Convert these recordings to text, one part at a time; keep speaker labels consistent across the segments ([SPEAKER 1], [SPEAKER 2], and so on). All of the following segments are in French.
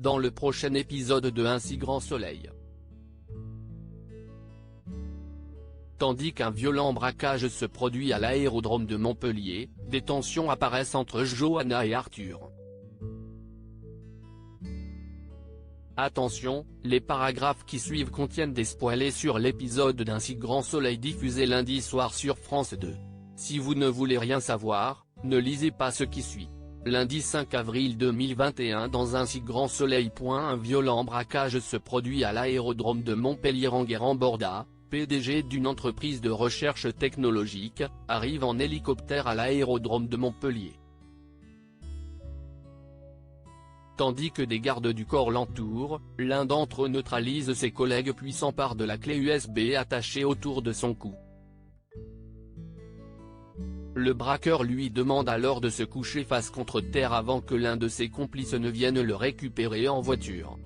[SPEAKER 1] dans le prochain épisode de Un si grand soleil. Tandis qu'un violent braquage se produit à l'aérodrome de Montpellier, des tensions apparaissent entre Johanna et Arthur. Attention, les paragraphes qui suivent contiennent des spoilers sur l'épisode d'Un si grand soleil diffusé lundi soir sur France 2. Si vous ne voulez rien savoir, ne lisez pas ce qui suit. Lundi 5 avril 2021 dans Un si grand soleil. Un violent braquage se produit à l'aérodrome de Montpellier. Borda, PDG d'une entreprise de recherche technologique, arrive en hélicoptère à l'aérodrome de Montpellier. Tandis que des gardes du corps l'entourent, l'un d'entre eux neutralise ses collègues puis s'empare de la clé USB attachée autour de son cou. Le braqueur lui demande alors de se coucher face contre terre avant que l'un de ses complices ne vienne le récupérer en voiture.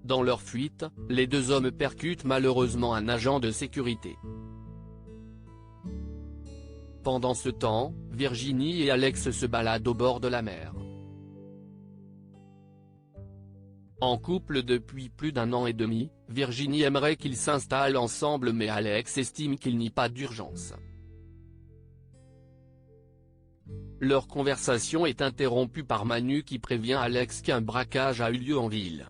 [SPEAKER 1] Dans leur fuite, les deux hommes percutent malheureusement un agent de sécurité. Pendant ce temps, Virginie et Alex se baladent au bord de la mer. En couple depuis plus d'1 an et demi, Virginie aimerait qu'ils s'installent ensemble mais Alex estime qu'il n'y a pas d'urgence. Leur conversation est interrompue par Manu qui prévient Alex qu'un braquage a eu lieu en ville.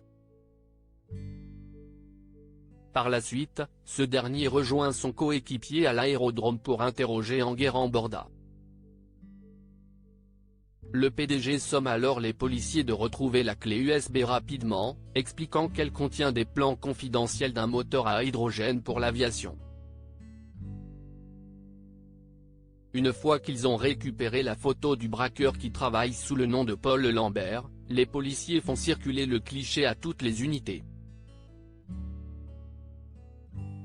[SPEAKER 1] Par la suite, ce dernier rejoint son coéquipier à l'aérodrome pour interroger Enguerrand Borda. Le PDG somme alors les policiers de retrouver la clé USB rapidement, expliquant qu'elle contient des plans confidentiels d'un moteur à hydrogène pour l'aviation. Une fois qu'ils ont récupéré la photo du braqueur qui travaille sous le nom de Paul Lambert, les policiers font circuler le cliché à toutes les unités.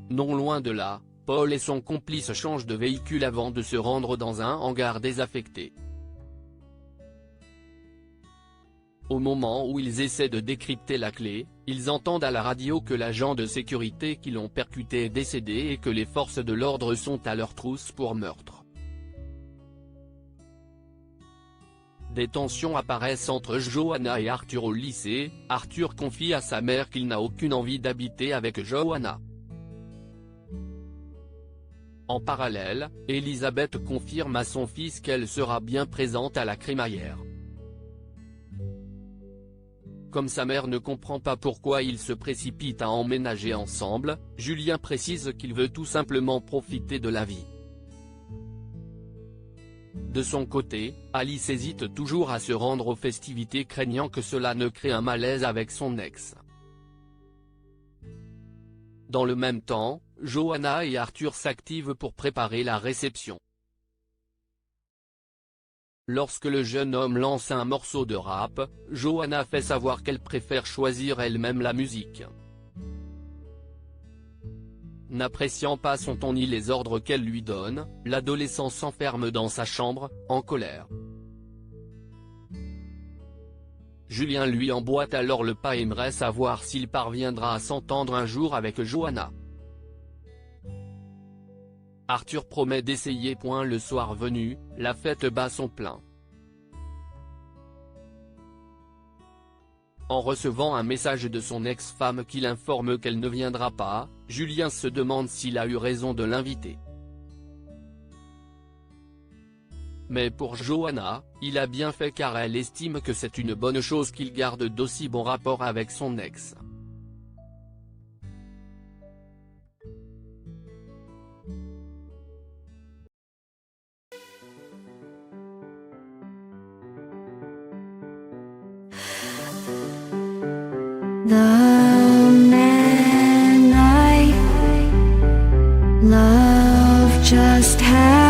[SPEAKER 1] Non loin de là, Paul et son complice changent de véhicule avant de se rendre dans un hangar désaffecté. Au moment où ils essaient de décrypter la clé, ils entendent à la radio que l'agent de sécurité qui l'ont percuté est décédé et que les forces de l'ordre sont à leur trousse pour meurtre. Des tensions apparaissent entre Johanna et Arthur au lycée. Arthur confie à sa mère qu'il n'a aucune envie d'habiter avec Johanna. En parallèle, Elisabeth confirme à son fils qu'elle sera bien présente à la crémaillère. Comme sa mère ne comprend pas pourquoi ils se précipitent à emménager ensemble, Julien précise qu'il veut tout simplement profiter de la vie. De son côté, Alice hésite toujours à se rendre aux festivités craignant que cela ne crée un malaise avec son ex. Dans le même temps, Johanna et Arthur s'activent pour préparer la réception. Lorsque le jeune homme lance un morceau de rap, Johanna fait savoir qu'elle préfère choisir elle-même la musique. N'appréciant pas son ton ni les ordres qu'elle lui donne, l'adolescent s'enferme dans sa chambre, en colère. Julien lui emboîte alors le pas et aimerait savoir s'il parviendra à s'entendre un jour avec Johanna. Arthur promet d'essayer. Le soir venu, la fête bat son plein. En recevant un message de son ex-femme qui l'informe qu'elle ne viendra pas, Julien se demande s'il a eu raison de l'inviter. Mais pour Johanna, il a bien fait car elle estime que c'est une bonne chose qu'il garde d'aussi bons rapports avec son ex.
[SPEAKER 2] The man I love just had